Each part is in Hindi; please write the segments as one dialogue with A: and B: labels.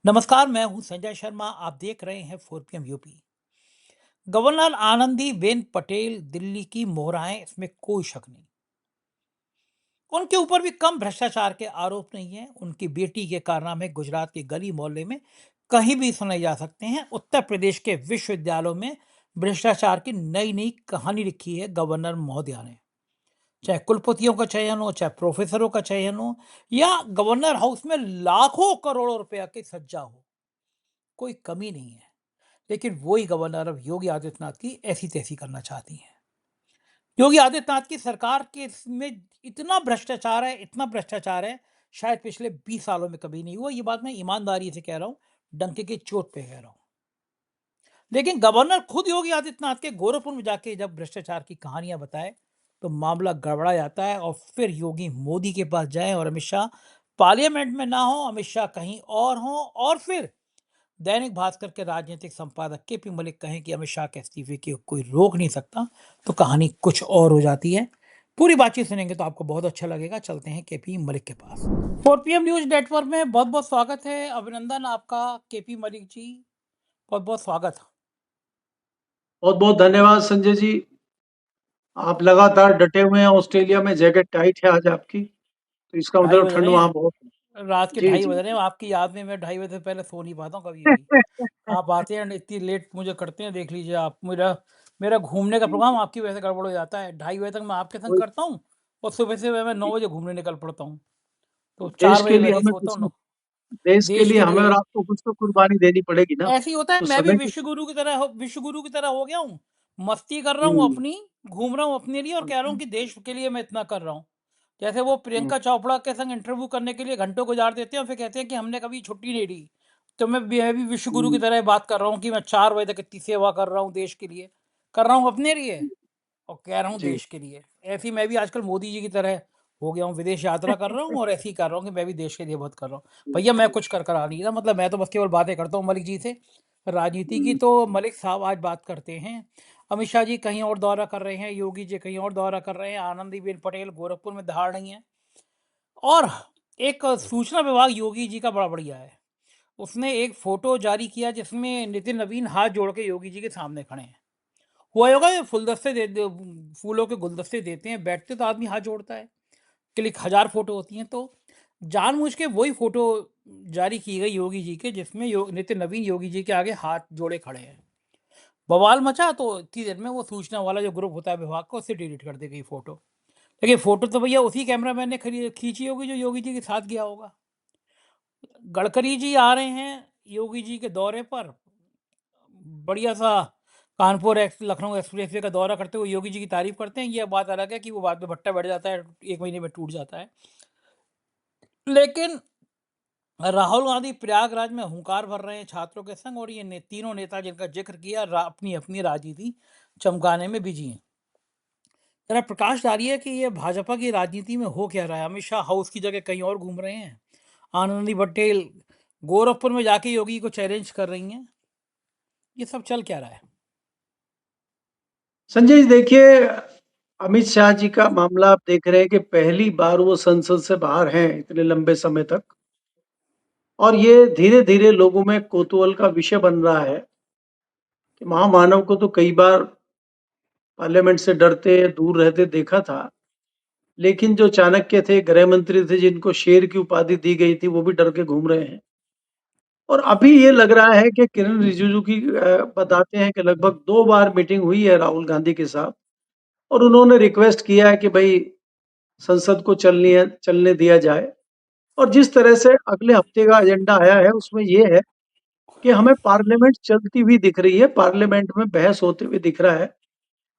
A: नमस्कार, मैं हूं संजय शर्मा। आप देख रहे हैं 4 PM UP. Governor Anandiben Patel Delhi की मोहराएं, इसमें कोई शक नहीं। उनके ऊपर भी कम भ्रष्टाचार के आरोप नहीं है। उनकी बेटी के कारनामे गुजरात के गली मोहल्ले में कहीं भी सुने जा सकते हैं। उत्तर प्रदेश के विश्वविद्यालयों में भ्रष्टाचार की नई नई कहानी लिखी है गवर्नर महोदया ने। चाहे कुलपतियों का चयन हो, चाहे प्रोफेसरों का चयन हो, या गवर्नर हाउस में लाखों करोड़ों रुपया की सज्जा हो, कोई कमी नहीं है। लेकिन वही गवर्नर अब योगी आदित्यनाथ की ऐसी तैसी करना चाहती हैं। योगी आदित्यनाथ की सरकार के इसमें इतना भ्रष्टाचार है, इतना भ्रष्टाचार है, शायद पिछले 20 सालों में कभी नहीं हुआ। ये बात मैं ईमानदारी से कह रहा हूँ, डंके की चोट पे कह रहा हूँ। लेकिन गवर्नर खुद योगी आदित्यनाथ के गोरखपुर में जाके जब भ्रष्टाचार की कहानियां बताए, तो मामला गड़बड़ा जाता है और फिर योगी मोदी के पास जाए और अमित शाह पार्लियामेंट में ना हो, अमित शाह कहीं और हो, और फिर दैनिक भास्कर के राजनीतिक संपादक केपी मलिक कहें कि अमित शाह के इस्तीफे की कोई रोक नहीं सकता, तो कहानी कुछ और हो जाती है। पूरी बातचीत सुनेंगे तो आपको बहुत अच्छा लगेगा। चलते हैं केपी मलिक के पास। 4 PM न्यूज नेटवर्क में बहुत बहुत स्वागत है। अभिनंदन आपका केपी मलिक जी, बहुत बहुत स्वागत।
B: बहुत बहुत धन्यवाद संजय जी। आप लगातार डटे हुए हैं। ऑस्ट्रेलिया में जैकेट टाइट है आज आपकी, तो इसका
A: 2:30
B: मतलब
A: बज
B: ठंड
A: रहे
B: वहाँ
A: हैं,
B: बहुत
A: रात के
B: है। जी
A: 2:30
B: जी
A: बज रहे
B: जी।
A: हैं। आपकी याद में मैं 2:30 बजे से पहले सो नहीं पाता हूँ कभी भी। आप आते हैं इतनी लेट मुझे करते हैं, देख लीजिए आप। मेरा मेरा घूमने का
B: जी,
A: प्रोग्राम आपकी वजह से गड़बड़ हो जाता है। 2:30 बजे तक मैं आपके संग
B: वही
A: करता हूँ, और सुबह से मैं 9 बजे घूमने निकल पड़ता हूँ, तो
B: देश
A: 4
B: के
A: बजे
B: लिए
A: वैसे ही
B: हमें
A: सोता
B: कुछ
A: हूँ
B: न,
A: ना।
B: देश के
A: देश
B: लिए
A: के
B: हमें और
A: लिए
B: आपको कुछ तो कुर्बानी देनी पड़ेगी ना।
A: ऐसे ही होता है।
B: तो
A: मैं भी
B: समय की
A: विश्व गुरु की तरह हो गया हूँ। मस्ती कर रहा हूँ
B: हम्म,
A: अपनी, घूम रहा हूँ अपने लिए, और कह रहा हूँ कि देश के लिए मैं इतना कर रहा हूँ। जैसे वो
B: हम्म,
A: प्रियंका चोपड़ा के संग इंटरव्यू करने के लिए घंटों गुजार देते हैं और फिर कहते हैं कि हमने कभी छुट्टी नहीं ली। तो मैं भी विश्व गुरु की
B: हम्म,
A: तरह बात कर रहा हूँ कि मैं 4 बजे तक इतनी सेवा कर रहा हूँ देश के लिए, कर रहा हूँ अपने लिए, और कह रहा हूँ
B: जी
A: देश के लिए। ऐसे ही मैं भी आजकल मोदी जी की तरह हो गया हूँ, विदेश यात्रा कर रहा हूँ और ऐसे ही कर रहा हूँ कि मैं भी देश के लिए बहुत कर रहा हूँ। भैया मैं कुछ कर आ नहीं रहा, मतलब मैं तो बस केवल बातें करता हूँ मलिक जी से। राजनीति की
B: हम्म,
A: तो मलिक साहब आज बात करते हैं। अमित शाह जी कहीं और दौरा कर रहे हैं, योगी जी कहीं और दौरा कर रहे हैं, आनंदीबेन पटेल गोरखपुर में दहाड़ नहीं है। और एक सूचना विभाग योगी जी का बड़ा बढ़िया है। उसने एक फोटो जारी किया जिसमें नितिन नवीन हाथ जोड़ के योगी जी के सामने खड़े हैं। हुआ होगा ये फूलों के गुलदस्ते देते हैं, बैठते तो आदमी हाथ जोड़ता है। क्लिक 1000 फोटो होती हैं, तो जानबूझ के वही फोटो जारी की गई योगी जी के, जिसमें नितिन नवीन योगी जी के आगे हाथ जोड़े खड़े हैं। बवाल मचा, तो इतनी देर में वो सूचना वाला जो ग्रुप होता है विभाग का, उससे डिलीट कर दी गई फोटो। देखिए फोटो तो भैया उसी कैमरामैन ने खींची होगी जो योगी जी के साथ गया होगा। गडकरी जी आ रहे हैं योगी जी के दौरे पर, बढ़िया सा लखनऊ एक्सप्रेस वे का दौरा करते हुए योगी जी की तारीफ करते हैं। ये बात अलग है कि वो बाद में भट्टा बैठ जाता है, 1 महीने में टूट जाता है। लेकिन राहुल गांधी प्रयागराज में हुंकार भर रहे हैं छात्रों के संग, और ये तीनों नेता जिनका जिक्र किया अपनी अपनी राजनीति चमकाने में बिजी हैं। जरा प्रकाश डालिए कि ये भाजपा की राजनीति में हो क्या रहा है। अमित शाह हाउस की जगह कहीं और घूम रहे हैं, आनंदी पटेल गोरखपुर में जाके योगी को चैलेंज कर रही हैं। ये सब चल क्या रहा है?
B: संजय जी देखिए, अमित शाह जी का मामला आप देख रहे हैं कि पहली बार वो संसद से बाहर हैं इतने लंबे समय तक, और ये धीरे धीरे लोगों में कौतूहल का विषय बन रहा है कि महामानव को तो कई बार पार्लियामेंट से डरते दूर रहते देखा था, लेकिन जो चाणक्य थे, गृह मंत्री थे, जिनको शेर की उपाधि दी गई थी, वो भी डर के घूम रहे हैं। और अभी ये लग रहा है कि किरण रिजिजू की बताते हैं कि लगभग 2 बार मीटिंग हुई है राहुल गांधी के साथ, और उन्होंने रिक्वेस्ट किया है कि भाई संसद को चलने दिया जाए। और जिस तरह से अगले हफ्ते का एजेंडा आया है उसमें ये है कि हमें पार्लियामेंट चलती हुई दिख रही है, पार्लियामेंट में बहस होते हुए दिख रहा है।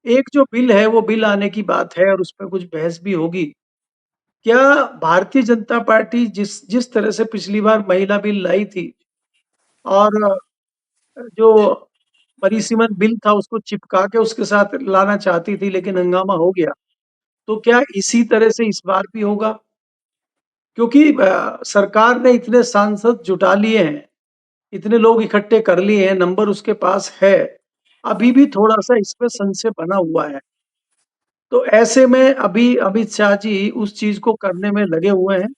B: एक जो बिल है वो बिल आने की बात है और उस पर कुछ बहस भी होगी। क्या भारतीय जनता पार्टी जिस जिस तरह से पिछली बार महिला बिल लाई थी और जो परिसीमन बिल था उसको चिपका के उसके साथ लाना चाहती थी, लेकिन हंगामा हो गया, तो क्या इसी तरह से इस बार भी होगा? क्योंकि सरकार ने इतने सांसद जुटा लिए हैं, इतने लोग इकट्ठे कर लिए हैं, नंबर उसके पास है, अभी भी थोड़ा सा इस पे संशय बना हुआ है। तो ऐसे में अभी अमित शाह जी उस चीज को करने में लगे हुए हैं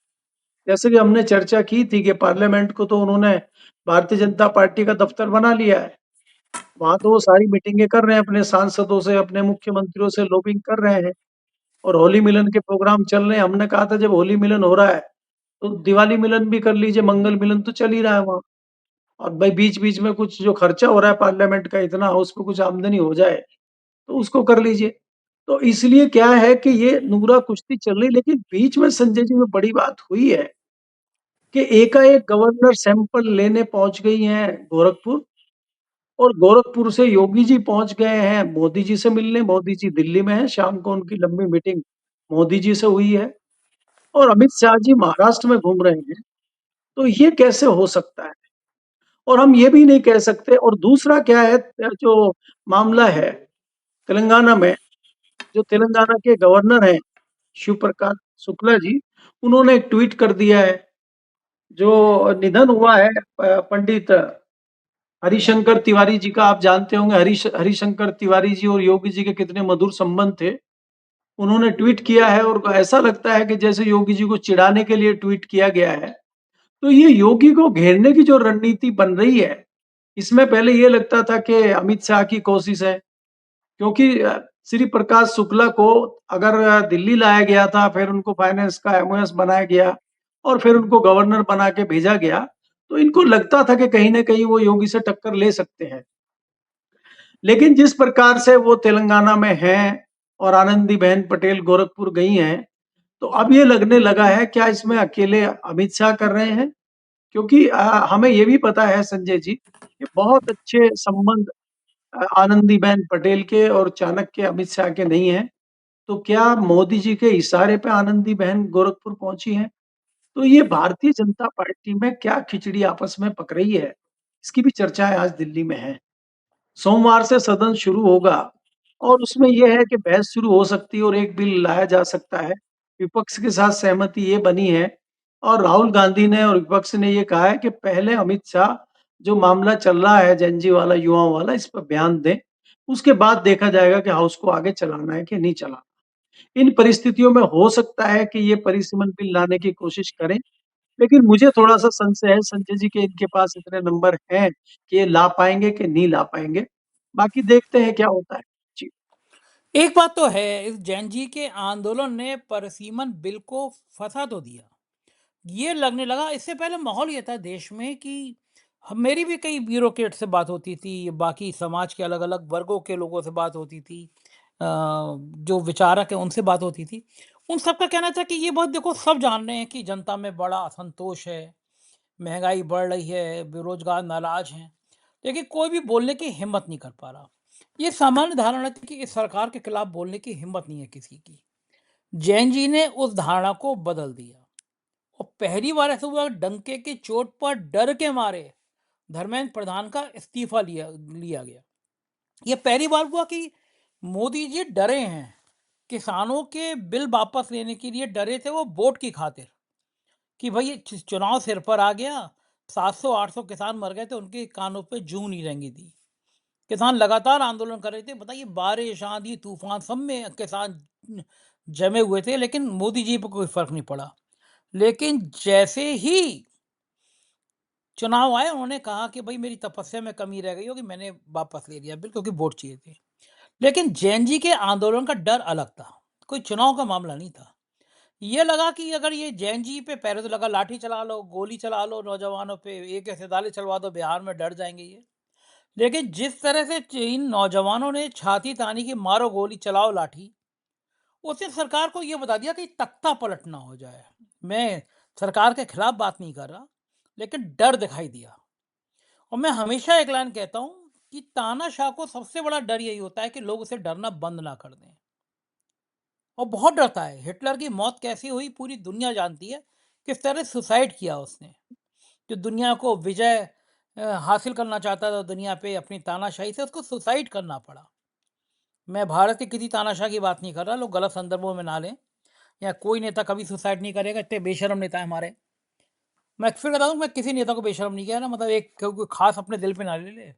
B: जैसे कि हमने चर्चा की थी कि पार्लियामेंट को तो उन्होंने भारतीय जनता पार्टी का दफ्तर बना लिया है। वहाँ तो वो सारी मीटिंगें कर रहे हैं, अपने सांसदों से, अपने मुख्यमंत्रियों से लॉबिंग कर रहे हैं और होली मिलन के प्रोग्राम चल रहे हैं। हमने कहा था जब होली मिलन हो रहा है, तो दिवाली मिलन भी कर लीजिए, मंगल मिलन तो चल ही रहा है वहाँ। और भाई बीच-बीच में कुछ जो खर्चा हो रहा है पार्लियामेंट का इतना, उसपे कुछ आमदनी हो जाए, तो उसको कर लीजिए। तो इसलिए क्या है कि ये नूरा कुश्ती चल रही, लेकिन बीच में संजय जी में बड़ी बात हुई है कि एकाएक गवर्नर सैंपल लेने पहुँच गई हैं गोरखपुर और गोरखपुर से योगी जी पहुँच गए हैं मोदी जी से मिलने। मोदी जी दिल्ली में हैं, शाम को उनकी लंबी मीटिंग मोदी जी से हुई है और अमित शाह जी महाराष्ट्र में घूम रहे हैं। तो ये कैसे हो सकता है? और हम ये भी नहीं कह सकते। और दूसरा क्या है, जो मामला है तेलंगाना में, जो तेलंगाना के गवर्नर हैं शिव प्रकाश शुक्ला जी, उन्होंने एक ट्वीट कर दिया है। जो निधन हुआ है पंडित हरिशंकर तिवारी जी का, आप जानते होंगे हरिशंकर तिवारी जी और योगी जी के कितने मधुर संबंध थे। उन्होंने ट्वीट किया है और ऐसा लगता है कि जैसे योगी जी को चिढ़ाने के लिए ट्वीट किया गया है। तो ये योगी को घेरने की जो रणनीति बन रही है, इसमें पहले ये लगता था कि अमित शाह की कोशिश है, क्योंकि श्री प्रकाश शुक्ला को अगर दिल्ली लाया गया था, फिर उनको फाइनेंस का एमओएस बनाया गया और फिर उनको गवर्नर बना के भेजा गया, तो इनको लगता था कि कहीं न कहीं वो योगी से टक्कर ले सकते हैं। लेकिन जिस प्रकार से वो तेलंगाना में हैं और आनंदीबेन पटेल गोरखपुर गई हैं, तो अब ये लगने लगा है क्या इसमें अकेले अमित शाह कर रहे हैं? क्योंकि हमें ये भी पता है संजय जी, कि बहुत अच्छे संबंध आनंदीबेन पटेल के और चाणक्य अमित शाह के नहीं हैं। तो क्या मोदी जी के इशारे पे आनंदीबेन गोरखपुर पहुँची हैं? तो ये भारतीय जनता पार्टी में क्या खिचड़ी आपस में पक रही है, इसकी भी चर्चाएँ आज दिल्ली में हैं। सोमवार से सदन शुरू होगा और उसमें ये है कि बहस शुरू हो सकती है और एक बिल लाया जा सकता है। विपक्ष के साथ सहमति ये बनी है और राहुल गांधी ने और विपक्ष ने ये कहा है कि पहले अमित शाह जो मामला चल रहा है जेनजी वाला, युवाओं वाला, इस पर बयान दें। उसके बाद देखा जाएगा कि हाउस को आगे चलाना है कि नहीं चलाना। इन परिस्थितियों में हो सकता है कि ये परिसीमन बिल लाने की कोशिश करें, लेकिन मुझे थोड़ा-सा संशय है संजय जी के इनके पास इतने नंबर हैं कि ये ला पाएँगे कि नहीं ला पाएँगे। बाकी देखते हैं क्या होता है। जी।
A: एक बात तो है, इस जैन जी के आंदोलन ने परिसीमन बिल को फंसा तो दिया। ये लगने लगा, इससे पहले माहौल ये था देश में कि मेरी भी कई ब्यूरोक्रेट से बात होती थी, बाकी समाज के अलग अलग वर्गों के लोगों से बात होती थी, जो विचारक हैं उनसे बात होती थी। उन सबका कहना था कि ये बहुत, देखो सब जान रहे हैं कि जनता में बड़ा असंतोष है, महंगाई बढ़ रही है, बेरोजगार नाराज हैं, लेकिन कोई भी बोलने की हिम्मत नहीं कर पा रहा। ये सामान्य धारणा थी कि इस सरकार के खिलाफ बोलने की हिम्मत नहीं है किसी की। जैन जी ने उस धारणा को बदल दिया और पहली बार ऐसा हुआ, डंके की चोट पर डर के मारे धर्मेंद्र प्रधान का इस्तीफा लिया लिया गया। ये पहली बार हुआ कि मोदी जी डरे हैं, किसानों के बिल वापस लेने के लिए डरे थे वो, वोट की खातिर, कि भाई ये चुनाव सिर पर आ गया, 700-800 किसान मर गए थे, उनके कानों पे जूं नहीं रहेंगी थी। किसान लगातार आंदोलन कर रहे थे, बताइए, बारिश आंधी तूफान सब में किसान जमे हुए थे, लेकिन मोदी जी पर कोई फर्क नहीं पड़ा। लेकिन जैसे ही चुनाव आए, उन्होंने कहा कि भाई मेरी तपस्या में कमी रह गई होगी, मैंने वापस ले लिया बिल, क्योंकि वोट चाहिए थे। लेकिन जैन जी के आंदोलन का डर अलग था, कोई चुनाव का मामला नहीं था। ये लगा कि अगर ये जैन जी पे, पहले तो लगा लाठी चला लो, गोली चला लो, नौजवानों पे AK-47 चलवा दो, बिहार में डर जाएंगे ये। लेकिन जिस तरह से इन नौजवानों ने छाती तानी की मारो गोली चलाओ लाठी, उसने सरकार को ये बता दिया कि तख्ता पलट ना हो जाए। मैं सरकार के खिलाफ बात नहीं कर रहा, लेकिन डर दिखाई दिया। और मैं हमेशा एक लाइन कहता हूँ कि तानाशाह को सबसे बड़ा डर यही होता है कि लोग उसे डरना बंद ना कर दें। और बहुत डरता है। हिटलर की मौत कैसी हुई पूरी दुनिया जानती है, किस तरह सुसाइड किया उसने। जो दुनिया को विजय हासिल करना चाहता था दुनिया पे अपनी तानाशाही से, उसको सुसाइड करना पड़ा। मैं भारत के किसी तानाशाह की बात नहीं कर रहा, लोग गलत संदर्भों में ना लें। या कोई नेता कभी सुसाइड नहीं करेगा, इतने बेशर्म नेता है हमारे। मैं फिर बता दूं, मैं किसी नेता को बेशर्म नहीं कह रहा, मतलब एक कोई खास अपने दिल पे ना ले ले।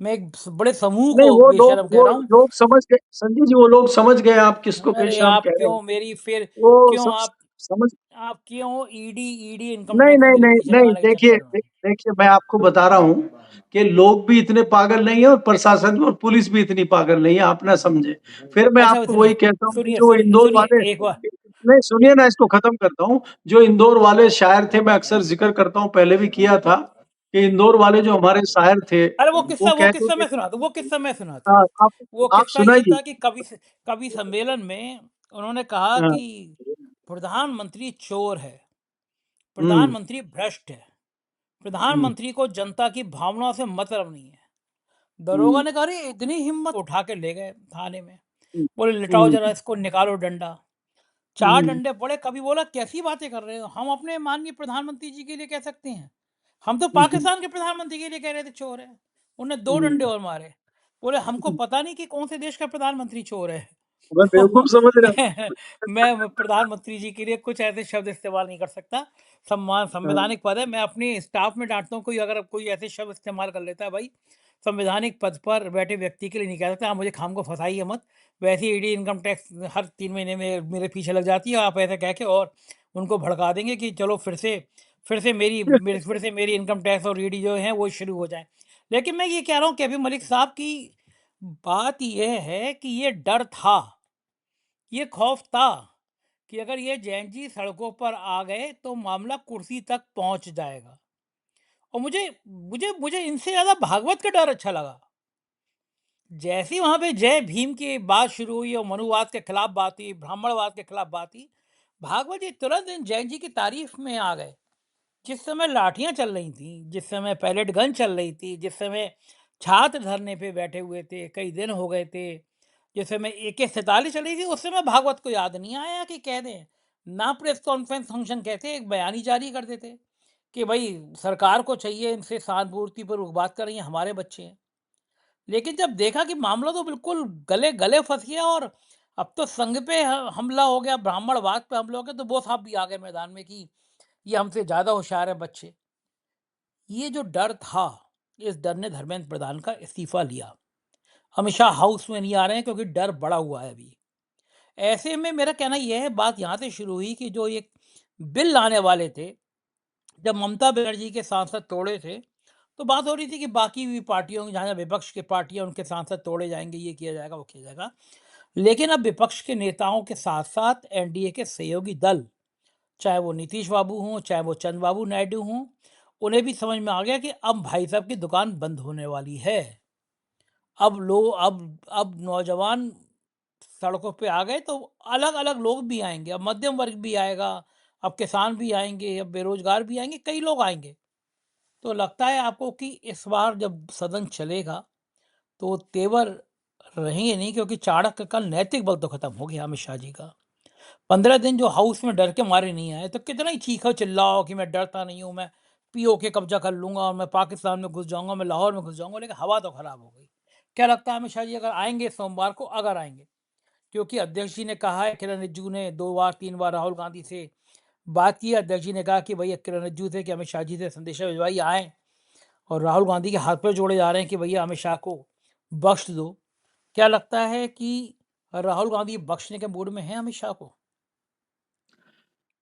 A: मैं एक बड़े समूह
B: नहीं,
A: को बेशर्म कह
B: वो
A: रहा हूँ।
B: लोग समझ गए संजय जी, वो लोग समझ गए आप किसको
A: अरे
B: बेशर्म
A: आप
B: कह रहे हैं।
A: क्यों मेरी फिर,
B: वो
A: क्यों
B: सब
A: आप
B: समझ
A: आप क्यों ईडी इनकम
B: नहीं,
A: टैक्स
B: नहीं,
A: बिल
B: नहीं,
A: पीछे
B: नहीं,
A: लगाने के
B: देखिए
A: चक्कर में?
B: देखिए मैं आपको बता रहा हूँ कि लोग भी इतने पागल नहीं है और प्रशासन और पुलिस भी इतनी पागल नहीं है, आप ना समझे। फिर मैं
A: अच्छा
B: आपको
A: सुनिए
B: वही कहता हूँ कि
A: सुनिए
B: जो
A: सुनिए
B: इंदौर
A: सुनिए
B: वाले
A: एक बार।
B: नहीं सुनिए ना इसको खत्म करता हूँ। जो इंदौर वाले शायर थे, मैं अक्सर ज़िक्र करता हूँ, पहले भी किया था कि इंदौर वाले जो हमारे शायर थे,
A: अरे
B: वो
A: वो
B: कहते
A: किस्सा
B: थे
A: मैं सुनाता हूँ, वो किस्सा मैं सुनाता हूँ।
B: हाँ,
A: वो
B: आप
A: किस्सा ये
B: सुनाइए।
A: था कि कवि सम्मेलन में उन्होंने कहा
B: हाँ,
A: कि प्रधानमंत्री चोर है,
B: हुँ,
A: प्रधानमंत्री भ्रष्ट है,
B: हुँ,
A: प्रधानमंत्री को जनता की भावनाओं से मतलब नहीं है। दरोगा
B: हुँ,
A: ने कहा अरे इतनी हिम्मत, उठा के ले गए थाने में।
B: हुँ,
A: बोले लिटाओ
B: हुँ,
A: जरा इसको, निकालो डंडा। 4
B: हुँ,
A: डंडे पड़े। कभी बोला कैसी बातें कर रहे हो? हम अपने माननीय प्रधानमंत्री जी के लिए कह सकते हैं। हम तो
B: हुँ, हुँ,
A: पाकिस्तान के प्रधानमंत्री के लिए कह रहे थे चोर है। उन्होंने 2
B: हुँ,
A: डंडे और मारे। बोले हमको
B: हुँ,
A: पता नहीं कि कौन से देश का प्रधानमंत्री चोर है।
B: मैं
A: तो
B: बेवकूफ़ समझ रहा हूँ।
A: मैं प्रधानमंत्री जी के लिए कुछ ऐसे शब्द इस्तेमाल नहीं कर सकता। सम्मान
B: हाँ,
A: संवैधानिक पद है। मैं अपने स्टाफ में डाँटता हूँ, कोई अगर कोई ऐसे शब्द इस्तेमाल कर लेता है भाई, संवैधानिक पद पर बैठे व्यक्ति के लिए नहीं कह सकता, आप मुझे खामख़ा फँसाइए मत। वैसे ही ईडी इनकम टैक्स हर 3 महीने में मेरे पीछे लग जाती है। आप ऐसा कह के और उनको भड़का देंगे कि चलो फिर से मेरी इनकम टैक्स और ईडी जो है वो शुरू हो जाए। लेकिन मैं ये कह रहा हूँ कि अभी मलिक साहब की बात ये है कि ये डर था, ये खौफ था कि अगर ये जैन जी सड़कों पर आ गए तो मामला कुर्सी तक पहुंच जाएगा। और मुझे मुझे मुझे इनसे ज़्यादा भागवत का डर अच्छा लगा। जैसे ही वहाँ पे जय भीम की बात शुरू हुई और मनुवाद के खिलाफ बात हुई, ब्राह्मणवाद के खिलाफ बात हुई, भागवत जी तुरंत इन जैन जी की तारीफ में आ गए। जिस समय लाठियां चल रही थी, जिस समय पैलेट गन चल रही थी, जिस समय छात्र धरने पे बैठे हुए थे, कई दिन हो गए थे, जिस समय AK-47 चल रही थी, उस समय भागवत को याद नहीं आया कि कह दें। ना प्रेस कॉन्फ्रेंस फंक्शन कहते, एक बयानी जारी कर देते कि भाई सरकार को चाहिए इनसे सहानुभूति पर बात कर रही हैं, हमारे बच्चे हैं। लेकिन जब देखा कि मामला तो बिल्कुल गले गले फंस गया और अब तो संघ पे हमला हो गया, ब्राह्मणवाद पे हमला हो गया, तो वो साहब भी आ गए मैदान में कि ये हमसे ज़्यादा होशियार है बच्चे। ये जो डर था, इस डर ने धर्मेंद्र प्रधान का इस्तीफा लिया। अमित शाह हाउस में नहीं आ रहे हैं क्योंकि डर बढ़ा हुआ है अभी। ऐसे में मेरा कहना यह है, बात यहाँ से शुरू हुई कि जो एक बिल लाने वाले थे, जब ममता बनर्जी के सांसद तोड़े थे, तो बात हो रही थी कि बाकी भी पार्टियों, जहाँ विपक्ष की पार्टियां, उनके सांसद तोड़े जाएंगे, ये किया जाएगा, वो किया जाएगा। लेकिन अब विपक्ष के नेताओं के साथ साथ एनडीए के सहयोगी दल, चाहे वो नीतीश बाबू हों, चाहे वो चंद्रबाबू नायडू हों, उन्हें भी समझ में आ गया कि अब भाई साहब की दुकान बंद होने वाली है। अब लो अब नौजवान सड़कों पे आ गए तो अलग अलग लोग भी आएंगे, अब मध्यम वर्ग भी आएगा, अब किसान भी आएंगे, अब बेरोजगार भी आएंगे, कई लोग आएंगे। तो लगता है आपको कि इस बार जब सदन चलेगा तो तेवर रहेंगे नहीं, क्योंकि चाणक्य का नैतिक बल तो खत्म हो गया अमित शाह जी का। 15 दिन जो हाउस में डर के मारे नहीं आए, तो कितना ही चीखो चिल्लाओ कि मैं डरता नहीं हूँ, मैं POK कब्जा कर लूंगा और मैं पाकिस्तान में घुस जाऊंगा, मैं लाहौर में घुस जाऊंगा, लेकिन हवा तो खराब हो गई। क्या लगता है अमित शाह जी अगर आएंगे सोमवार को, अगर आएंगे, क्योंकि अध्यक्ष जी ने कहा है, किरण रिज्जू ने 2 बार 3 बार राहुल गांधी से बात की, अध्यक्ष जी ने कहा कि भैया किरण रिज्जू से कि अमित शाह जी से संदेशा भिजवाइए आए, और राहुल गांधी के हाथ पर जोड़े जा रहे हैं कि भैया अमित शाह को बख्श दो। क्या लगता है कि राहुल गांधी बख्शने के मूड में है अमित शाह को?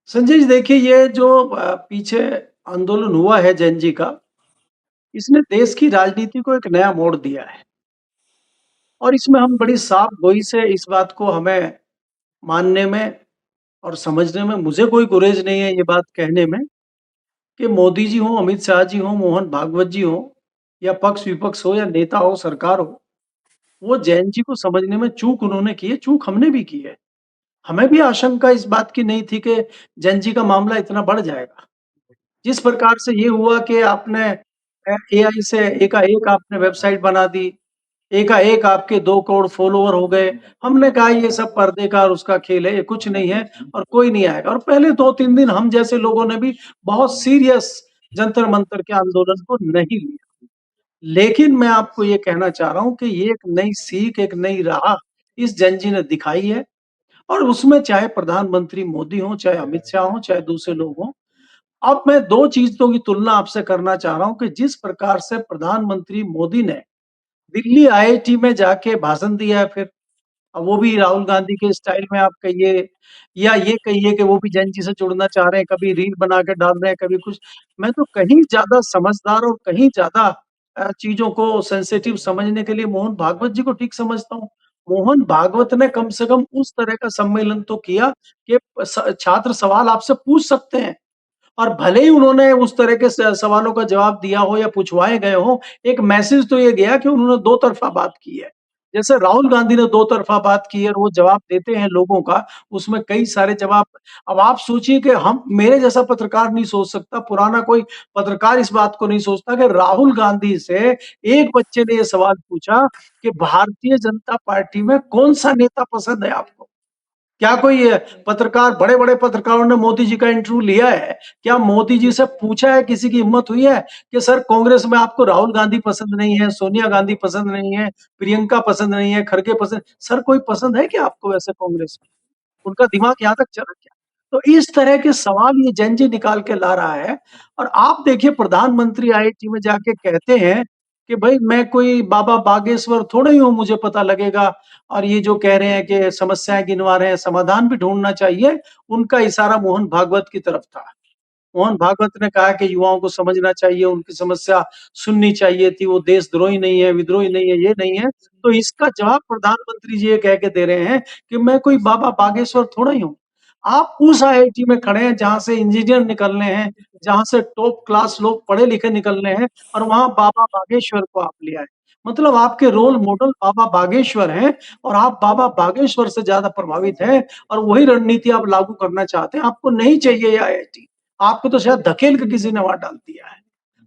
B: संजय जी देखिए ये जो पीछे आंदोलन हुआ है जैन जी का, इसने देश की राजनीति को एक नया मोड़ दिया है और इसमें हम बड़ी साफ गोई से इस बात को हमें मानने में और समझने में मुझे कोई गुरेज नहीं है ये बात कहने में कि मोदी जी हों, अमित शाह जी हों, मोहन भागवत जी हों या पक्ष-विपक्ष हो या नेता हो, सरकार हो, वो जैन जी को समझने में चूक उन्होंने की है, चूक हमने भी की है। हमें भी आशंका इस बात की नहीं थी कि जैन जी का मामला इतना बढ़ जाएगा। जिस प्रकार से ये हुआ कि आपने एआई से एकाएक आपने वेबसाइट बना दी, एकाएक आपके 2 करोड़ फॉलोवर हो गए। हमने कहा ये सब पर्दे का और उसका खेल है, ये कुछ नहीं है और कोई नहीं आएगा और पहले 2-3 दिन हम जैसे लोगों ने भी बहुत सीरियस जंतर-मंतर के आंदोलन को नहीं लिया। लेकिन मैं आपको ये कहना चाह रहा हूँ कि ये एक नई सीख, एक नई राह इस जन जी ने दिखाई है और उसमें चाहे प्रधानमंत्री मोदी हों, चाहे अमित शाह हों, चाहे दूसरे लोग हों, अब मैं 2 चीज़ों की तुलना आपसे करना चाह रहा हूँ कि जिस प्रकार से प्रधानमंत्री मोदी ने दिल्ली IIT में जाके भाषण दिया है फिर, अब वो भी राहुल गांधी के स्टाइल में आप कहिए या ये कहिए कि वो भी जन जी से जुड़ना चाह रहे हैं, कभी रील बना के डाल रहे हैं, कभी कुछ। मैं तो कहीं ज़्यादा समझदार और कहीं ज़्यादा चीज़ों को सेंसिटिव समझने के लिए मोहन भागवत जी को ठीक समझता हूँ। मोहन भागवत ने कम से कम उस तरह का सम्मेलन तो किया कि छात्र सवाल आपसे पूछ सकते हैं। और भले ही उन्होंने उस तरह के सवालों का जवाब दिया हो या पूछवाए गए हों, एक मैसेज तो ये गया कि उन्होंने दो तरफ़ा बात की है। जैसे राहुल गांधी ने दो तरफ़ा बात की है और वो जवाब देते हैं लोगों का, उसमें कई सारे जवाब। अब आप सोचिए कि हम मेरे जैसा पत्रकार नहीं सोच सकता, पुराना कोई पत्रकार इस बात को नहीं सोचता कि राहुल गांधी से एक बच्चे ने ये सवाल पूछा कि भारतीय जनता पार्टी में कौन-सा नेता पसंद है आपको? क्या कोई पत्रकार बड़े-बड़े पत्रकारों ने मोदी जी का इंटरव्यू लिया है? क्या मोदी जी से पूछा है, किसी की हिम्मत हुई है कि सर कांग्रेस में आपको राहुल गांधी पसंद नहीं है, सोनिया गांधी पसंद नहीं है, प्रियंका पसंद नहीं है, खड़गे पसंद सर कोई पसंद है क्या आपको वैसे कांग्रेस में? उनका दिमाग यहाँ तक चला क्या? तो इस तरह के सवाल ये जेन ज़ी निकाल के ला रहा है और आप देखिए प्रधानमंत्री आईआईटी में जाके कहते हैं कि भई मैं कोई बाबा बागेश्वर थोड़ा ही हूँ, मुझे पता लगेगा और ये जो कह रहे हैं कि समस्याएँ गिनवा रहे हैं, समाधान भी ढूँढना चाहिए, उनका इशारा मोहन भागवत की तरफ था। मोहन भागवत ने कहा कि युवाओं को समझना चाहिए, उनकी समस्या सुननी चाहिए थी, वो देशद्रोही नहीं है, विद्रोही नहीं है, ये नहीं है। तो इसका जवाब प्रधानमंत्री जी ये कह के दे रहे हैं कि मैं कोई बाबा बागेश्वर थोड़ा ही हूँ। आप उस आईआईटी में खड़े हैं जहाँ से इंजीनियर निकलने हैं, जहाँ से टॉप क्लास लोग पढ़े-लिखे निकलने हैं और वहाँ बाबा बागेश्वर को आप ले आए। मतलब आपके रोल मॉडल बाबा बागेश्वर हैं और आप बाबा बागेश्वर से ज़्यादा प्रभावित हैं और वही रणनीति आप लागू करना चाहते हैं। आपको नहीं चाहिए ये आईआईटी। आपको तो शायद धकेल के किसी ने वहाँ डाल दिया है।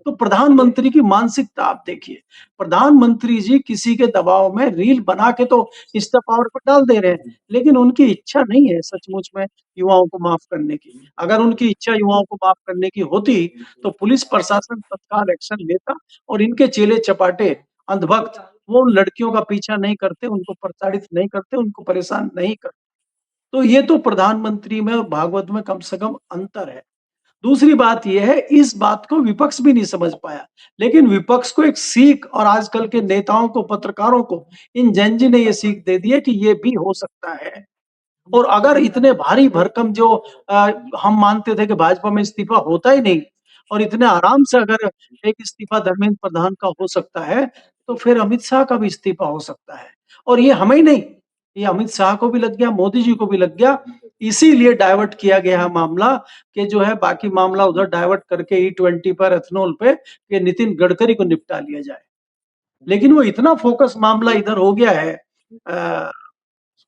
B: तो प्रधानमंत्री की मानसिकता आप देखिए। प्रधानमंत्री जी किसी के दबाव में रील बना के तो इस्तीफ़ा पर डाल दे रहे हैं, लेकिन उनकी इच्छा नहीं है सचमुच में युवाओं को माफ़ करने की। अगर उनकी इच्छा युवाओं को माफ़ करने की होती, तो पुलिस प्रशासन तत्काल एक्शन लेता और इनके चेले-चपाटे, अंधभक्त, वो उन लड़कियों का पीछा नहीं करते, उनको प्रताड़ित नहीं करते, उनको परेशान नहीं करते। तो ये तो प्रधानमंत्री में और भागवत में कम से कम अंतर है। दूसरी बात ये है, इस बात को विपक्ष भी नहीं समझ पाया। लेकिन विपक्ष को एक सीख और आजकल के नेताओं को, पत्रकारों को इन जेन ज़ी ने ये सीख दे दी है कि ये भी हो सकता है। और अगर इतने भारी भरकम जो हम मानते थे कि भाजपा में इस्तीफा होता ही नहीं और इतने आराम से अगर एक इस्तीफा धर्मेंद्र प्रधान का हो सकता है, तो फिर अमित शाह का भी इस्तीफा हो सकता है। और ये हमें ही नहीं, ये अमित शाह को भी लग गया, मोदी जी को भी लग गया। इसीलिए डाइवर्ट किया गया है मामला कि जो है बाकी मामला उधर डाइवर्ट करके ई-20 पर, एथनॉल पे कि नितिन गडकरी को निपटा लिया जाए। लेकिन वो इतना फ़ोकस मामला इधर हो गया है अ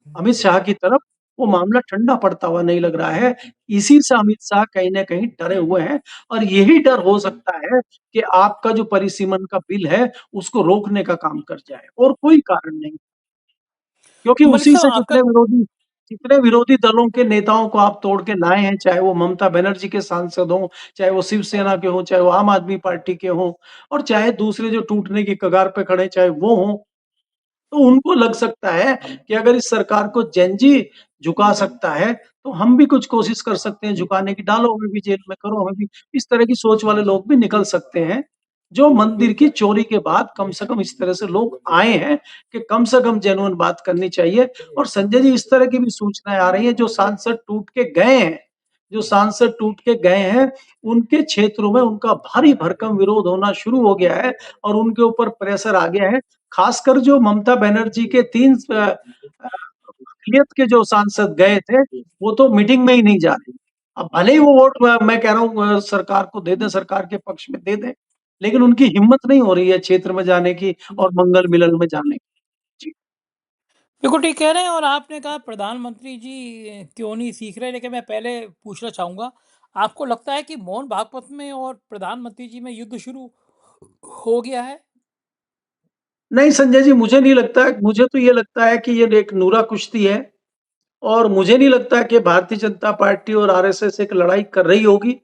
B: अमित शाह की तरफ, वो मामला ठंडा पड़ता हुआ नहीं लग रहा है। इसी से अमित शाह कहीं न कहीं डरे हुए हैं और यही डर हो सकता है कि आपका जो परिसीमन का बिल है, उसको रोकने का काम कर जाए और कोई कारण नहीं। क्योंकि
A: तो मलिक
B: उसी
A: साहब
B: से
A: आपका
B: जितने विरोधी दलों के नेताओं को आप तोड़ के लाए हैं, चाहे वो ममता बनर्जी के सांसद हों, चाहे वो शिवसेना के हों, चाहे वो आम आदमी पार्टी के हों और चाहे दूसरे जो टूटने की कगार पे खड़े हैं, चाहे वो हों, तो उनको लग सकता है कि अगर इस सरकार को जेन ज़ी झुका सकता है, तो हम भी कुछ कोशिश कर सकते हैं झुकाने की, डालो हमें भी जेल में, करो हमें भी। इस तरह की सोच वाले लोग भी निकल सकते हैं, जो मंदिर की चोरी के बाद कम से कम इस तरह से लोग आए हैं कि कम से कम जेन्युइन बात करनी चाहिए। और संजय जी, इस तरह की भी सूचनाएँ आ रही हैं, जो सांसद टूट के गए हैं, उनके क्षेत्रों में उनका भारी भरकम विरोध होना शुरू हो गया है और उनके ऊपर प्रेशर आ गया है। खासकर जो ममता बनर्जी के 3 अक़लियत के जो सांसद गए थे, वो तो मीटिंग में ही नहीं जा रहे। अब भले ही वो वोट मैं कह रहा हूँ सरकार को दे दें, सरकार के पक्ष में दे दें, लेकिन उनकी हिम्मत नहीं हो रही है क्षेत्र में जाने की और मंगल मिलन में जाने की। जी।
A: बिल्कुल ठीक कह रहे हैं और आपने कहा प्रधानमंत्री जी क्यों नहीं सीख रहे, लेकिन मैं पहले पूछना चाहूँगा, आपको लगता है कि मोहन भागवत में और प्रधानमंत्री जी में युद्ध शुरू हो गया है?
B: नहीं संजय जी, मुझे नहीं लगता है, मुझे तो ये लगता है कि ये एक नूरा कुश्ती है और मुझे नहीं लगता कि भारतीय जनता पार्टी और आरएसएस एक लड़ाई कर रही होगी।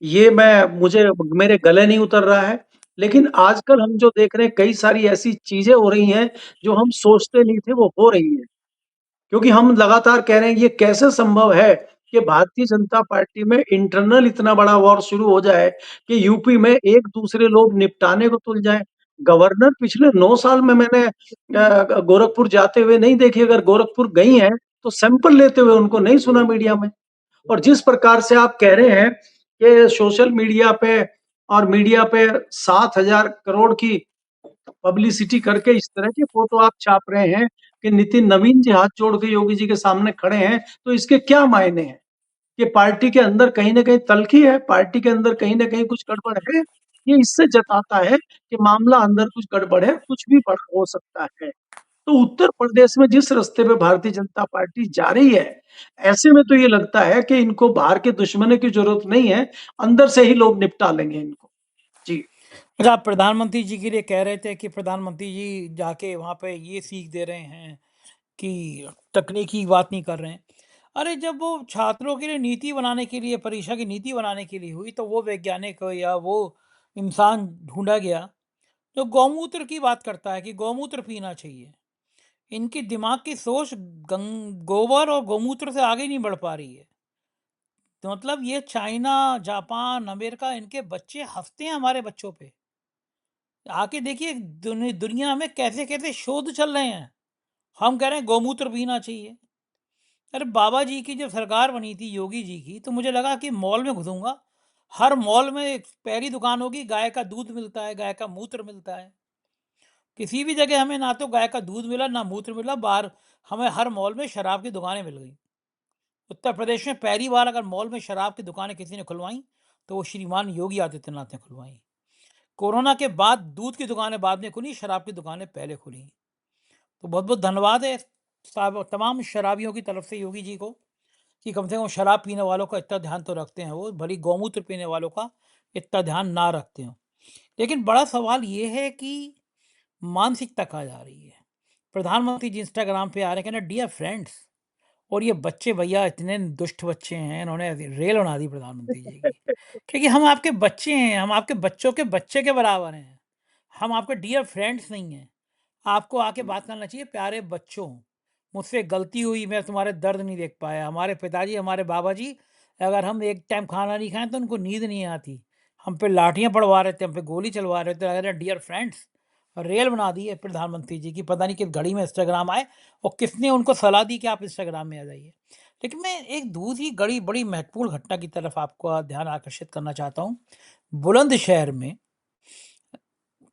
B: ये मैं मुझे मेरे गले नहीं उतर रहा है। लेकिन आजकल हम जो देख रहे हैं कई सारी ऐसी चीज़ें हो रही हैं, जो हम सोचते नहीं थे वो हो रही हैं। क्योंकि हम लगातार कह रहे हैं ये कैसे संभव है कि भारतीय जनता पार्टी में इंटरनल इतना बड़ा वॉर शुरू हो जाए कि यूपी में एक दूसरे लोग निपटाने को तुल जाएँ। गवर्नर पिछले 9 साल में मैंने गोरखपुर जाते हुए नहीं देखे। अगर गोरखपुर गई हैं, तो सैंपल लेते हुए उनको नहीं सुना मीडिया में। और जिस प्रकार से आप कह रहे हैं कि सोशल मीडिया पे और मीडिया पे 7,000 करोड़ की पब्लिसिटी करके इस तरह की फोटो आप छाप रहे हैं कि नितिन नवीन जी हाथ जोड़ के योगी जी के सामने खड़े हैं, तो इसके क्या मायने हैं? कि पार्टी के अंदर कहीं न कहीं तल्खी है, पार्टी के अंदर कहीं न कहीं कुछ गड़बड़ है। ये इससे जताता है कि मामला अंदर कुछ गड़बड़ है, कुछ भी बड़ा हो सकता है। तो उत्तर प्रदेश में जिस रास्ते पे भारतीय जनता पार्टी जा रही है, ऐसे में तो ये लगता है कि इनको बाहर के दुश्मनों की ज़रूरत नहीं है, अंदर से ही लोग निपटा लेंगे इनको। जी।
A: अच्छा, आप प्रधानमंत्री जी के लिए कह रहे थे कि प्रधानमंत्री जी जाके वहाँ पे ये सीख दे रहे हैं कि तकनीकी बात नहीं कर रहे हैं। अरे जब वो छात्रों के लिए नीति बनाने के लिए, परीक्षा की नीति बनाने के लिए हुई, तो वो वैज्ञानिक या वो इंसान ढूँढा गया जो गौमूत्र की बात करता है कि गौमूत्र पीना चाहिए। इनकी दिमाग की सोच गोबर और गौमूत्र से आगे नहीं बढ़ पा रही है। तो मतलब ये चाइना, जापान, अमेरिका, इनके बच्चे हँसते हैं हमारे बच्चों पे। आके देखिए दुनिया में कैसे-कैसे शोध चल रहे हैं। हम कह रहे हैं गौमूत्र पीना चाहिए। अरे बाबा जी की जब सरकार बनी थी योगी जी की, तो मुझे लगा कि मॉल में घुसूँगा, हर मॉल में एक पहली दुकान होगी, गाय का दूध मिलता है, गाय का मूत्र मिलता है। किसी भी जगह हमें ना तो गाय का दूध मिला, ना मूत्र मिला, बाहर हमें हर मॉल में शराब की दुकानें मिल गई। उत्तर प्रदेश में पहली बार अगर मॉल में शराब की दुकानें किसी ने खुलवाई, तो वो श्रीमान योगी आदित्यनाथ ने खुलवाई। कोरोना के बाद दूध की दुकानें बाद में खुली, शराब की दुकानें पहले खुली। तो बहुत-बहुत धन्यवाद है तमाम शराबियों की तरफ से योगी जी को कि कम से कम शराब पीने वालों का इतना ध्यान तो रखते हैं वो, भले ही गौमूत्र पीने वालों का इतना ध्यान ना रखते हों। लेकिन बड़ा सवाल ये है कि मानसिकता कहाँ जा रही है? प्रधानमंत्री जी इंस्टाग्राम पे आ रहे हैं, कहना डियर फ्रेंड्स, और ये बच्चे भैया इतने दुष्ट बच्चे हैं, इन्होंने रेल बना दी प्रधानमंत्री जी की। क्योंकि हम आपके बच्चे हैं, हम आपके बच्चों के बच्चे के बराबर हैं। हम आपके डियर फ्रेंड्स नहीं हैं। आपको आके बात करना चाहिए, प्यारे बच्चों, मुझसे गलती हुई, मैं तुम्हारे दर्द नहीं देख पाया। हमारे पिताजी, हमारे बाबा जी, अगर हम एक टाइम खाना नहीं खाएँ तो उनको नींद नहीं आती। हम पे लाठियाँ पड़वा रहे थे, हम पे गोली चलवा रहे थे। अरे डियर फ्रेंड्स, रेल बना दी है प्रधानमंत्री जी की, पता नहीं किस घड़ी में इंस्टाग्राम आए और किसने उनको सलाह दी कि आप इंस्टाग्राम में आ जाइए। लेकिन मैं एक दूसरी बड़ी महत्वपूर्ण घटना की तरफ आपका ध्यान आकर्षित करना चाहता हूँ। बुलंदशहर में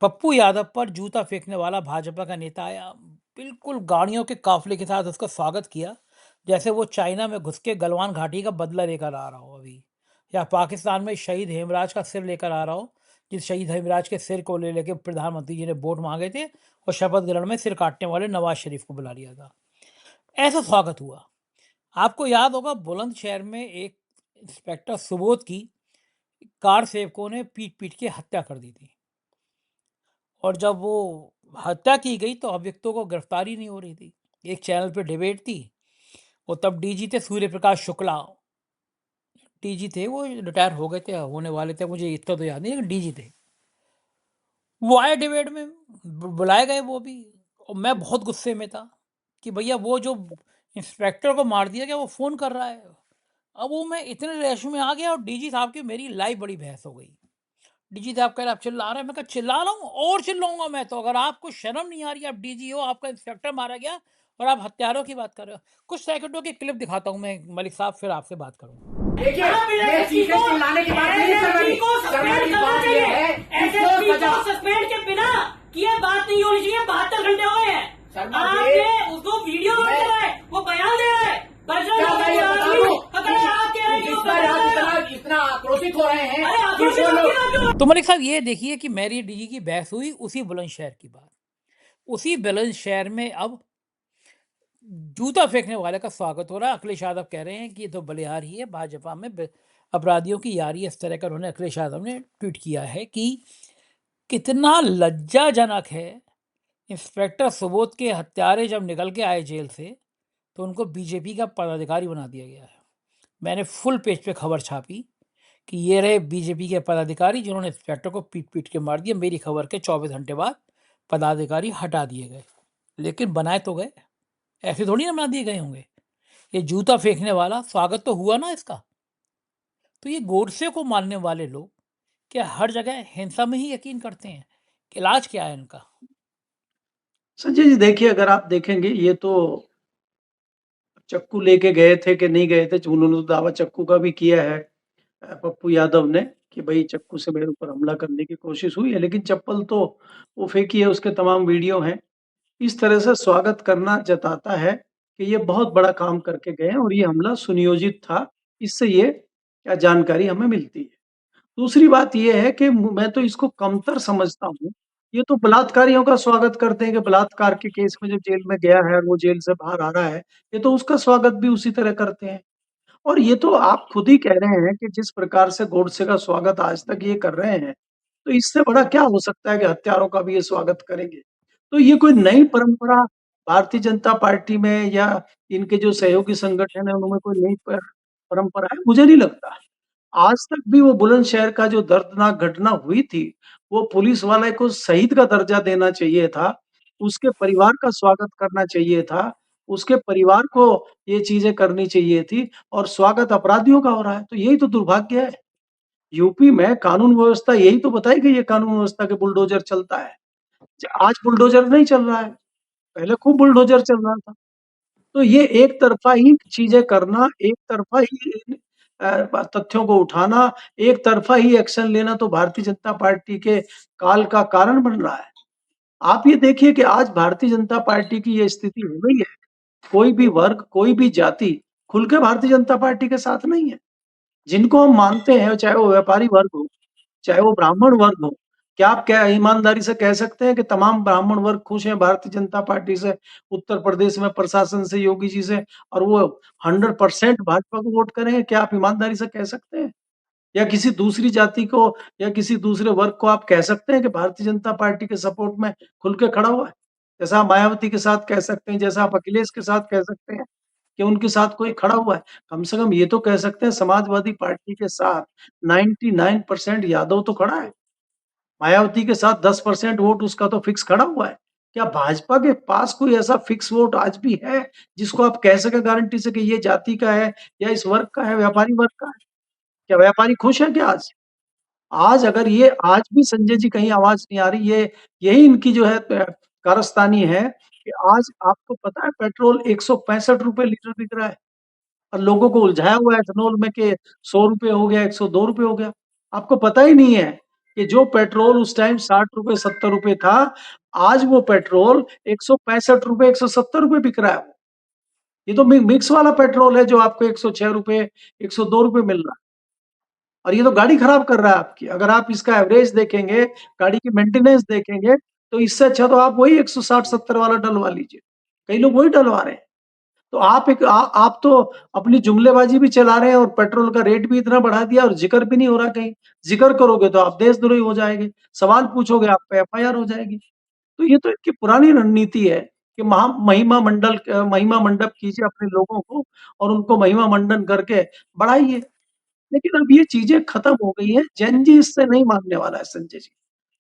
A: पप्पू यादव पर जूता फेंकने वाला भाजपा का नेता आया, बिल्कुल गाड़ियों के काफिले के साथ उसका स्वागत किया, जैसे वो चाइना में घुस के गलवान घाटी का बदला लेकर आ रहा हो अभी, या पाकिस्तान में शहीद हेमराज का सिर लेकर आ रहा हो, जिस शहीद हेमराज के सिर को ले लेके प्रधानमंत्री जी ने वोट मांगे थे और शपथ ग्रहण में सिर काटने वाले नवाज शरीफ को बुला लिया था। ऐसा स्वागत हुआ। आपको याद होगा बुलंदशहर में एक इंस्पेक्टर सुबोध की कार सेवकों ने पीट पीट के हत्या कर दी थी, और जब वो हत्या की गई तो अभियुक्तों को गिरफ्तारी नहीं हो रही थी। एक चैनल पे डिबेट थी, वो तब डीजी थे सूर्य प्रकाश शुक्ला, डीजी थे, वो रिटायर हो गए थे, होने वाले थे, मुझे इतना तो याद नहीं, लेकिन डीजी थे। वो आए डिबेट में, बुलाए गए वो भी, और मैं बहुत गुस्से में था कि भैया वो जो इंस्पेक्टर को मार दिया गया वो फ़ोन कर रहा है। अब वो मैं इतने रैश में आ गया और डीजी साहब की मेरी लाइव बड़ी बहस हो गई। डीजी साहब कह रहे आप चिल्ला रहे हैं, मैं कहा चिल्ला रहा हूँ और चिल्लाऊंगा मैं तो, अगर आपको शर्म नहीं आ रही, आप डीजी हो, आपका इंस्पेक्टर मारा गया और आप हत्यारों की बात कर रहे हो। कुछ सेकंडों की क्लिप दिखाता हूँ मैं मलिक साहब, फिर आपसे बात करूंगा।
C: देखिए, मैं चीजें चिल्लाने की बात नहीं कर रही, करने की बात ये है कि इसको सजा
D: सस्पेंड के बिना किए बात नहीं होनी चाहिए। 72 घंटे हो गए हैं,
C: शर्मा जी,
D: आपने उसको वीडियो बना रहा है, वो बयान दे रहा है।
C: क्या मैं ये बता दूं कि जिस पर आप इतना आक्रोशित हो रहे हैं कि वो लोग
A: तो मलिक साहब ये देखिए कि मेरी डीजी की बहस हुई उसी बुलंदशहर की बात, उसी बुलंदशहर में अब जूता फेंकने वाले का स्वागत हो रहा है। अखिलेश यादव कह रहे हैं कि ये तो बलिहार ही है, भाजपा में अपराधियों की यारी, इस तरह का उन्होंने अखिलेश यादव ने ट्वीट किया है कि कितना लज्जाजनक है। इंस्पेक्टर सुबोध के हत्यारे जब निकल के आए जेल से, तो उनको बीजेपी का पदाधिकारी बना दिया गया है। मैंने फुल पेज पे खबर छापी कि ये रहे बीजेपी के पदाधिकारी जिन्होंने इंस्पेक्टर को पीट पीट के मार दिया। मेरी खबर के 24 घंटे बाद पदाधिकारी हटा दिए गए, लेकिन बनाए तो गए, ऐसे थोड़ी ना बना दिए गए होंगे। ये जूता फेंकने वाला स्वागत तो हुआ ना इसका। तो ये गोडसे को मारने वाले लोग क्या हर जगह हिंसा में ही यकीन करते हैं? इलाज क्या है इनका?
B: संजय जी देखिए, अगर आप देखेंगे ये तो चक्कू लेके गए थे कि नहीं गए थे, उन्होंने तो दावा चक्कू का भी किया है पप्पू यादव ने कि भई चक्कू से मेरे ऊपर हमला करने की कोशिश हुई है, लेकिन चप्पल तो वो फेंकी है, उसके तमाम वीडियो हैं। इस तरह से स्वागत करना जताता है कि ये बहुत बड़ा काम करके गए हैं और ये हमला सुनियोजित था, इससे ये जानकारी हमें मिलती है। दूसरी बात ये है कि मैं तो इसको कमतर समझता हूँ, ये तो बलात्कारियों का स्वागत करते हैं कि बलात्कार के केस में जो जेल में गया है और वो जेल से बाहर आ रहा है, ये तो उसका स्वागत भी उसी तरह करते हैं। और ये तो आप खुद ही कह रहे हैं कि जिस प्रकार से गोडसे का स्वागत आज तक ये कर रहे हैं, तो इससे बड़ा क्या हो सकता है कि हत्यारों का भी ये स्वागत करेंगे। तो ये कोई नई परंपरा भारतीय जनता पार्टी में या इनके जो सहयोगी संगठन है उनमें कोई नई परंपरा है, मुझे नहीं लगता। आज तक भी वो बुलंदशहर का जो दर्दनाक घटना हुई थी, वो पुलिस वाले को शहीद का दर्जा देना चाहिए था, उसके परिवार का स्वागत करना चाहिए था, उसके परिवार को ये चीज़ें करनी चाहिए थी और स्वागत अपराधियों का हो रहा है, तो यही तो दुर्भाग्य है। यूपी में कानून व्यवस्था यही तो बताई गई है कानून व्यवस्था के बुलडोज़र चलता है। आज बुलडोज़र नहीं चल रहा है, पहले खूब बुलडोज़र चल रहा था। तो ये एक तरफ़ा ही चीज़ें करना, एक तरफ़ा ही तथ्यों को उठाना, एक तरफ़ा ही एक्शन लेना तो भारतीय जनता पार्टी के काल का कारण बन रहा है। आप ये देखिए कि आज भारतीय जनता पार्टी की ये स्थिति हो गई है, कोई भी वर्ग, कोई भी जाति खुल के भारतीय जनता पार्टी के साथ नहीं है। जिनको हम मानते हैं, चाहे वो व्यापारी वर्ग हो, चाहे वो ब्राह्मण वर्ग हो, क्या आप क्या ईमानदारी से कह सकते हैं कि तमाम ब्राह्मण वर्ग खुश हैं भारतीय जनता पार्टी से, उत्तर प्रदेश में प्रशासन से, योगी जी से और वो 100% भाजपा को वोट करेंगे? क्या आप ईमानदारी से कह सकते हैं? या किसी दूसरी जाति को या किसी दूसरे वर्ग को आप कह सकते हैं कि भारतीय जनता पार्टी के सपोर्ट में खुल के खड़ा हुआ है? जैसा आप मायावती के साथ कह सकते हैं, जैसा आप अखिलेश के साथ कह सकते हैं कि उनके साथ कोई खड़ा हुआ है। कम से कम ये तो कह सकते हैं समाजवादी पार्टी के साथ 99% यादव तो खड़ा है। मायावती के साथ 10% वोट उसका तो फिक्स खड़ा हुआ है। क्या भाजपा के पास कोई ऐसा फिक्स वोट आज भी है, जिसको आप कह सकें गारंटी से कि ये जाति का है या इस वर्ग का है, व्यापारी वर्ग का है? क्या व्यापारी खुश हैं क्या आज? आज अगर ये आज भी संजय जी कहीं आवाज़ नहीं आ रही, ये यही इनकी जो है कारस्तानी है कि आज आपको पता है पेट्रोल ₹165 लीटर बिक रहा है और लोगों को उलझाया हुआ है एथेनॉल में कि ₹100 हो गया, ₹102 हो गया। आपको पता ही नहीं है कि जो पेट्रोल उस टाइम ₹60 ₹70 था, आज वो पेट्रोल ₹165 ₹170 बिक रहा है। ये तो मिक्स वाला पेट्रोल है जो आपको ₹106 ₹102 मिल रहा है। और ये तो गाड़ी खराब कर रहा है आपकी। अगर आप इसका एवरेज देखेंगे, गाड़ी की मेंटेनेंस देखेंगे, तो इससे अच्छा तो आप वही 160-70 वाला डलवा लीजिए। कई लोग वही डलवा रहे हैं। तो आप तो अपनी जुमलेबाज़ी भी चला रहे हैं और पेट्रोल का रेट भी इतना बढ़ा दिया और ज़िक्र भी नहीं हो रहा कहीं। ज़िक्र करोगे तो आप देशद्रोही हो जाएँगे, सवाल पूछोगे आप पे एफआईआर हो जाएगी। तो ये तो इनकी पुरानी रणनीति है कि महिमा मंडप कीजिए अपने लोगों को और उनको महिमा मंडन करके बढ़ाइए। लेकिन अब ये चीज़ें खत्म हो गई हैं, जेन ज़ी इससे नहीं मानने वाला है संजय जी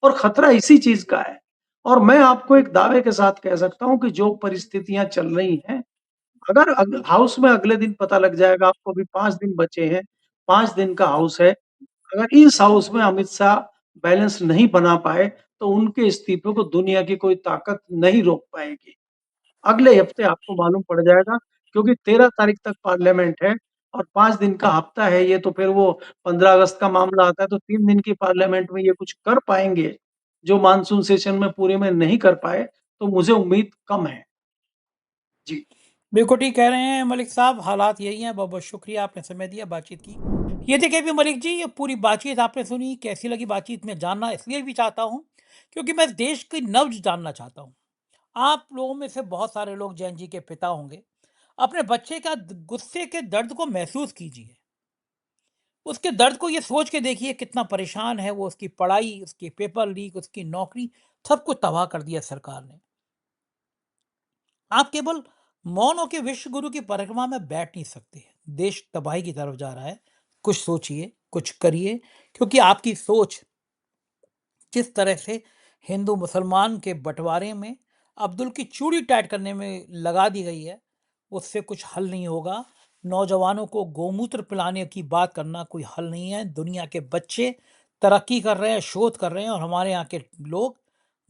B: और खतरा इसी चीज़ का है। और मैं आपको एक दावे के साथ कह सकता हूँ कि जो परिस्थितियाँ चल रही हैं, अगर हाउस में अगले दिन पता लग जाएगा आपको अभी 5 दिन बचे हैं, 5 दिन का हाउस है, अगर इस हाउस में अमित शाह बैलेंस नहीं बना पाए, तो उनके इस्तीफे को दुनिया की कोई ताकत नहीं रोक पाएगी। अगले हफ्ते आपको मालूम पड़ जाएगा क्योंकि 13 तारीख तक पार्लियामेंट है और 5 दिन का हफ्ता है ये तो फिर वो 15 अगस्त का मामला आता है तो 3 दिन की पार्लियामेंट में ये कुछ कर पाएँगे, जो मानसून सेशन में पूरे में नहीं कर पाए, तो मुझे उम्मीद कम है। जी।
A: बिल्कुल ठीक कह रहे हैं मलिक साहब, हालात यही हैं। बहुत-बहुत शुक्रिया आपने समय दिया, बातचीत की। ये देखिए अभी मलिक जी, ये पूरी बातचीत आपने सुनी, कैसी लगी बातचीत मैं जानना इसलिए भी चाहता हूँ, क्योंकि मैं देश की नब्ज़ जानना चाहता हूँ। आप लोगों में से बहुत सारे लोग जैन जी के पिता होंगे। अपने बच्चे का द गुस्से के दर्द को महसूस कीजिए। उसके दर्द को ये सोच के देखिए कितना परेशान है वो, उसकी पढ़ाई, उसके पेपर लीक, उसकी नौकरी, सब कुछ तबाह कर दिया सरकार ने। आप केवल मौन होके विश्व गुरु की परिक्रमा में बैठ नहीं सकते। देश तबाही की तरफ जा रहा है। कुछ सोचिए, कुछ करिए, क्योंकि आपकी सोच जिस तरह से हिंदू मुसलमान के बंटवारे में अब्दुल की चूड़ी टाइट करने में लगा दी गई है, उससे कुछ हल नहीं होगा। नौजवानों को गोमूत्र पिलाने की बात करना कोई हल नहीं है। दुनिया के बच्चे तरक्की कर रहे हैं, शोध कर रहे हैं और हमारे यहाँ के लोग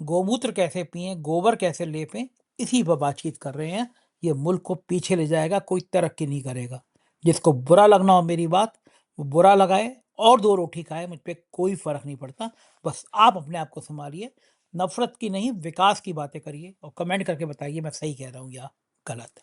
A: गोमूत्र कैसे पिएं, गोबर कैसे लेपें, इसी पर बातचीत कर रहे हैं। ये मुल्क को पीछे ले जाएगा, कोई तरक्की नहीं करेगा। जिसको बुरा लगना हो मेरी बात, वो बुरा लगाए और 2 रोटी खाए, मुझ पे कोई फ़र्क नहीं पड़ता। बस आप अपने आप को सँभालिए, नफ़रत की नहीं विकास की बातें करिए और कमेंट करके बताइए मैं सही कह रहा हूँ या गलत।